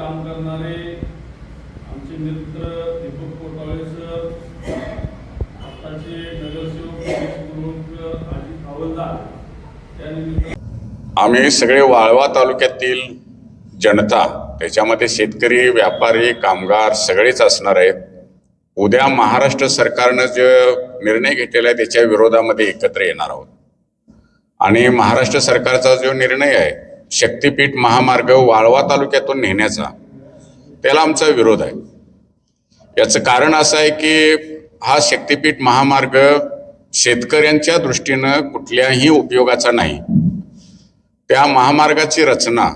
काम करणारे आमचे मित्र दीपक कोटाळे सर, आताचे नगरसेवक अजित हवालदार, त्यानिमित्त आम्ही सगळे वाळवा तालुक्यातील जनता, त्याच्यामध्ये शेतकरी, व्यापारी, कामगार सगळेच असणार आहेत. उद्या महाराष्ट्र सरकारनं जो निर्णय घेतलेला आहे त्याच्या विरोधामध्ये एकत्र येणार आहोत. आणि महाराष्ट्र सरकारचा जो निर्णय आहे शक्तिपीठ महामार्ग वाळवा तालुक्यातून नेण्याचा, त्याला आमचा विरोध आहे. याचं कारण असं आहे की हा शक्तिपीठ महामार्ग शेतकऱ्यांच्या दृष्टीनं कुठल्याही उपयोगाचा नाही. त्या महामार्गाची रचना,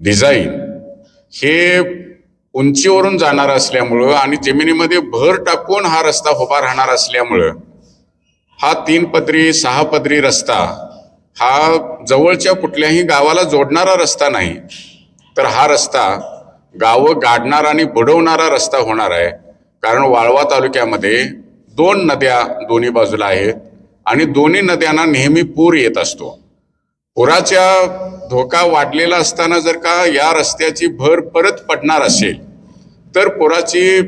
डिझाईन हे उंचीवरून जाणार असल्यामुळं आणि जमिनीमध्ये भर टाकून हा रस्ता उभा राहणार असल्यामुळं हा 3 पदरी 6 पदरी रस्ता हा जवळच्या कुठल्याही गावाला जोडणारा रस्ता नाही, तर हा रस्ता गावं गाडणारा आणि बुडवणारा रस्ता होणार आहे. कारण वाळवा तालुक्यामध्ये 2 नद्या दोन्ही बाजूला आहेत आणि दोन्ही नद्यांना नेहमी पूर येत असतो. पुराच्या धोका वाढलेला असताना जर का या रस्त्याची भर परत पडणार असेल तर पुराची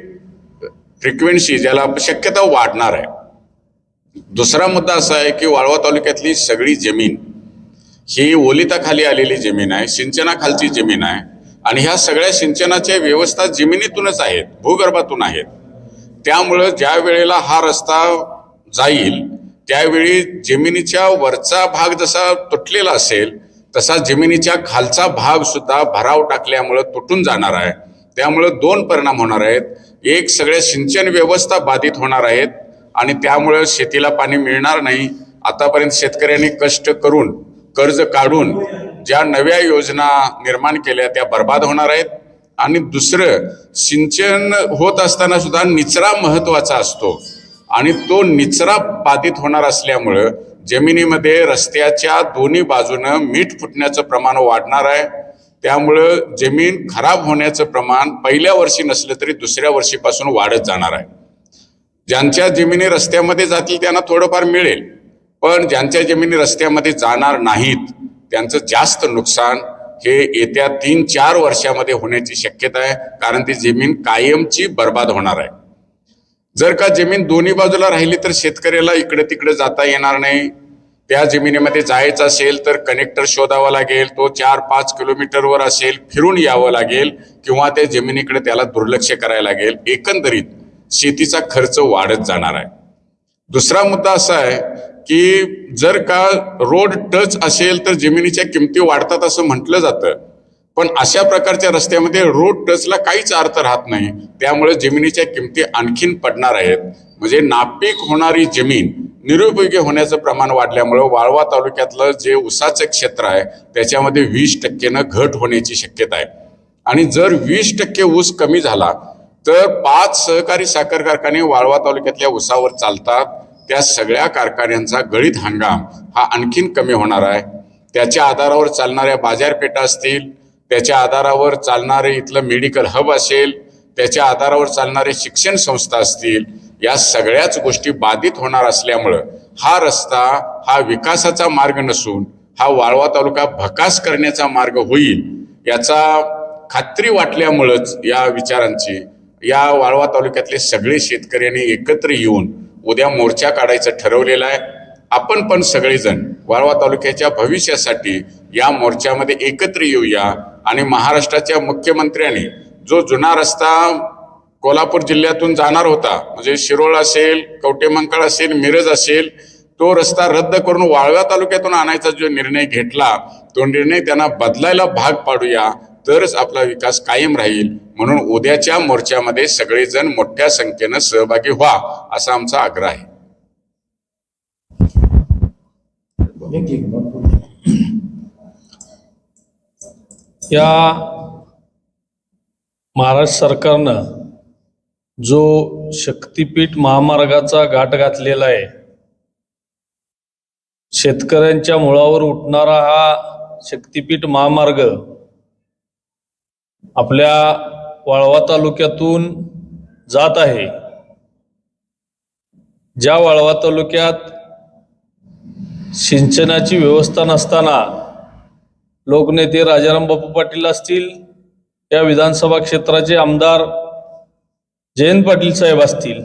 फ्रिक्वेन्सी, ज्याला शक्यता वाढणार आहे. दुसरा मुद्दा असा आहे की वाळवा तालुक्यातली सगळी जमीन ही ओलिताखाली आलेली जमीन आहे, सिंचनाखालची जमीन आहे आणि ह्या सगळ्या सिंचनाच्या व्यवस्था जमिनीतूनच आहेत, भूगर्भातून आहेत. त्यामुळं ज्या वेळेला हा रस्ता जाईल त्यावेळी जमिनीच्या वरचा भाग जसा तुटलेला असेल तसा जमिनीच्या खालचा भाग सुद्धा भराव टाकल्यामुळं तुटून जाणार आहे. त्यामुळं 2 परिणाम होणार आहेत. एक, सगळ्या सिंचन व्यवस्था बाधित होणार आहेत आणि त्यामुळं शेतीला पाणी मिळणार नाही. आतापर्यंत शेतकऱ्यांनी कष्ट करून कर्ज काढून ज्या नव्या योजना निर्माण केल्या त्या बर्बाद होणार आहेत. आणि दुसरं, सिंचन होत असताना सुद्धा निचरा महत्वाचा असतो आणि तो निचरा बाधित होणार असल्यामुळं जमिनीमध्ये रस्त्याच्या दोन्ही बाजूनं मीठ फुटण्याचं प्रमाण वाढणार आहे. त्यामुळं जमीन खराब होण्याचं प्रमाण पहिल्या वर्षी नसलं तरी दुसऱ्या वर्षीपासून वाढत जाणार आहे. ज्यांच्या जमिनी रस्त्यामध्ये जातील त्यांना थोडंफार मिळेल, पण ज्यांच्या जमिनी रस्त्यामध्ये जाणार नाहीत त्यांचं जास्त नुकसान हे येत्या 3-4 वर्षामध्ये होण्याची शक्यता आहे. कारण ती जमीन कायमची बर्बाद होणार आहे. जर का जमीन दोन्ही बाजूला राहिली तर शेतकऱ्याला इकडे तिकडे जाता येणार नाही. त्या जमिनीमध्ये जायचं असेल तर कनेक्टर शोधावा लागेल, तो 4-5 किलोमीटरवर असेल, फिरून यावं लागेल किंवा त्या जमिनीकडे त्याला दुर्लक्ष करायला लागेल. एकंदरीत शेतीचा खर्च वाढत जाणार आहे. दुसरा मुद्दा असा आहे की जर का रोड टच असेल तर जमिनीच्या किमती वाढतात असं म्हटलं जातं, पण अशा प्रकारच्या रस्त्यामध्ये रोड टचला काहीच अर्थ राहत नाही. त्यामुळे जमिनीच्या किमती आणखीन पडणार आहेत. म्हणजे नापीक होणारी जमीन निरुपयोगी होण्याचं प्रमाण वाढल्यामुळं वाळवा तालुक्यातलं जे ऊसाचं क्षेत्र आहे त्याच्यामध्ये 20% घट होण्याची शक्यता आहे. आणि जर 20% ऊस कमी झाला तर 5 सहकारी साखर कारखाने वाळवा तालुक्यातल्या ऊसावर चालतात. त्या सगळ्या कारखान्यांचा गळीत हंगाम हा आणखीन कमी होणार आहे. त्याच्या आधारावर चालणाऱ्या बाजारपेठा असतील, त्याच्या आधारावर चालणारे इथलं मेडिकल हब असेल, त्याच्या आधारावर चालणारे शिक्षण संस्था असतील, या सगळ्याच गोष्टी बाधित होणार असल्यामुळं हा रस्ता हा विकासाचा मार्ग नसून हा वाळवा तालुका भकास करण्याचा मार्ग होईल याचा खात्री वाटल्यामुळंच या विचारांची या वाळवा तालुक्यातले सगळे शेतकऱ्यांनी एकत्र येऊन उद्या मोर्चा काढायचं ठरवलेलं आहे. आपण पण सगळेजण वाळवा तालुक्याच्या भविष्यासाठी या मोर्चामध्ये एकत्र येऊया आणि महाराष्ट्राच्या मुख्यमंत्र्यांनी जो जुना रस्ता कोल्हापूर जिल्ह्यातून जाणार होता, म्हणजे शिरोळ असेल, कवटेमंकाळ असेल, मिरज असेल, तो रस्ता रद्द करून वाळवा तालुक्यातून आणायचा जो निर्णय घेतला तो निर्णय त्यांना बदलायला भाग पाडूया, तरच आपला विकास कायम राहील. म्हणून उद्याच्या मोर्चामध्ये सगळेजण मोठ्या संख्येनं सहभागी व्हा असा आमचा आग्रह आहे. या महाराष्ट्र सरकारनं जो शक्तिपीठ महामार्गाचा घाट घातलेला आहे, शेतकऱ्यांच्या मुळावर उठणारा हा शक्तिपीठ महामार्ग आपल्या वाळवा तालुक्यातून जात आहे. ज्या वाळवा तालुक्यात सिंचनाची व्यवस्था नसताना लोकनेते राजाराम बापू पाटील असतील या विधानसभा क्षेत्राचे आमदार जयंत पाटील साहेब असतील,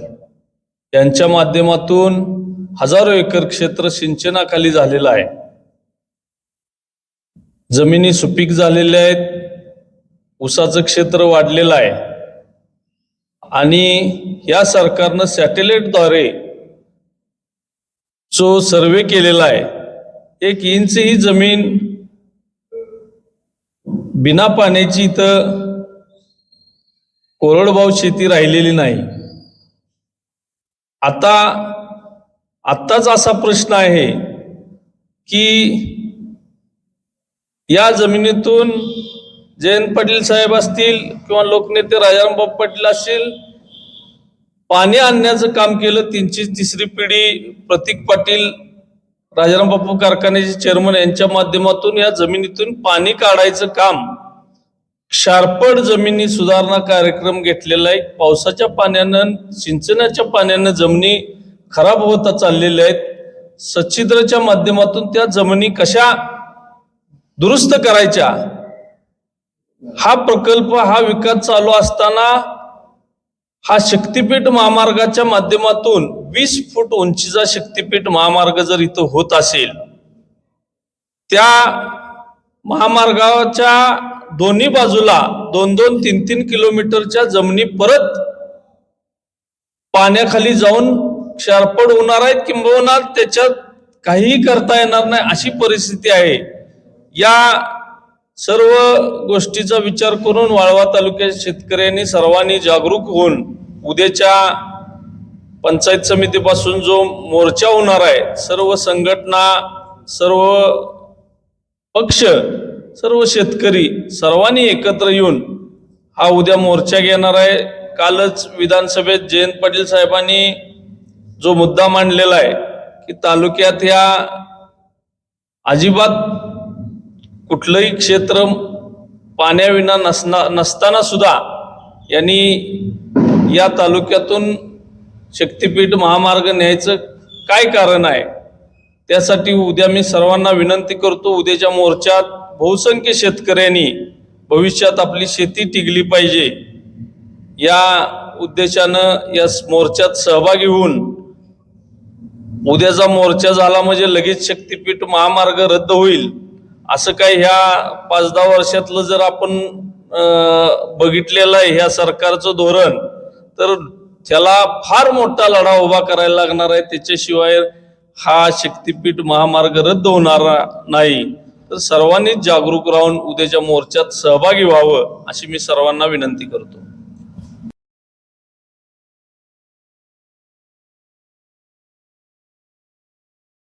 यांच्या माध्यमातून हजारो एकर क्षेत्र सिंचनाखाली झालेलं आहे. जमिनी सुपीक झालेल्या आहेत, ऊसाचं क्षेत्र वाढलेलं आहे आणि या सरकारनं सॅटेलाइटद्वारे जो सर्वे केलेला आहे, 1 इंच ही जमीन बिना पाण्याची इथं कोरडवाहू शेती राहिलेली नाही. आत्ताच असा प्रश्न आहे की या जमिनीतून जयंत पाटील साहेब असतील किंवा लोकनेते राजाराम बापू पाटील असतील, पाणी आणण्याचं काम केलं. त्यांची 3री पिढी प्रतीक पाटील, राजाराम बापू कारखान्याचे चेअरमन यांच्या माध्यमातून या जमिनीतून पाणी काढायचं काम, क्षारपड जमिनी सुधारणा कार्यक्रम घेतलेला आहे. पावसाच्या पाण्यानं, सिंचनाच्या पाण्यानं जमिनी खराब होता चाललेल्या आहेत. सच्छिद्रच्या माध्यमातून त्या जमिनी कशा दुरुस्त करायच्या, हा प्रकल्प, हा विकास चालू असताना हा शक्तीपीठ महामार्गाच्या माध्यमातून 20 फूट उंचीचा शक्तीपीठ महामार्ग जर इथं होत असेल, त्या महामार्गाच्या दोन्ही बाजूला 2-2, 3-3 किलोमीटरच्या जमिनी परत पाण्याखाली जाऊन क्षारपड होणार आहेत, किंबहुना त्याच्यात काहीही करता येणार नाही अशी परिस्थिती आहे. या सर्व गोष्टीचा विचार करून वाळवा तालुक्यात शेतकऱ्यांनी सर्वांनी जागरूक होऊन उद्याच्या पंचायत समितीपासून जो मोर्चा होणार आहे, सर्व संघटना, सर्व पक्ष, सर्व शेतकरी सर्वांनी एकत्र येऊन हा उद्या मोर्चा घेणार आहे. कालच विधानसभेत जयंत पाटील साहेबांनी जो मुद्दा मांडलेला आहे की तालुक्यात ह्या अजिबात कुठलंही क्षेत्र पाण्याविना नसताना सुद्धा यांनी या तालुक्यातून शक्तीपीठ महामार्ग न्यायचं काय कारण आहे, त्यासाठी उद्या मी सर्वांना विनंती करतो, उद्याच्या मोर्चात बहुसंख्य शेतकऱ्यांनी भविष्यात आपली शेती टिकली पाहिजे या उद्देशानं या मोर्चात सहभागी होऊन, उद्याचा मोर्चा झाला म्हणजे लगेच शक्तीपीठ महामार्ग रद्द होईल असं काही ह्या 5-10 वर्षातलं जर आपण बघितलेलं आहे ह्या सरकारचं धोरण, तर त्याला फार मोठा लढा उभा करायला लागणार आहे. त्याच्याशिवाय हा शक्तीपीठ महामार्ग रद्द होणार नाही. तर सर्वांनीच जागरूक राहून उद्याच्या मोर्चात सहभागी व्हावं अशी मी सर्वांना विनंती करतो.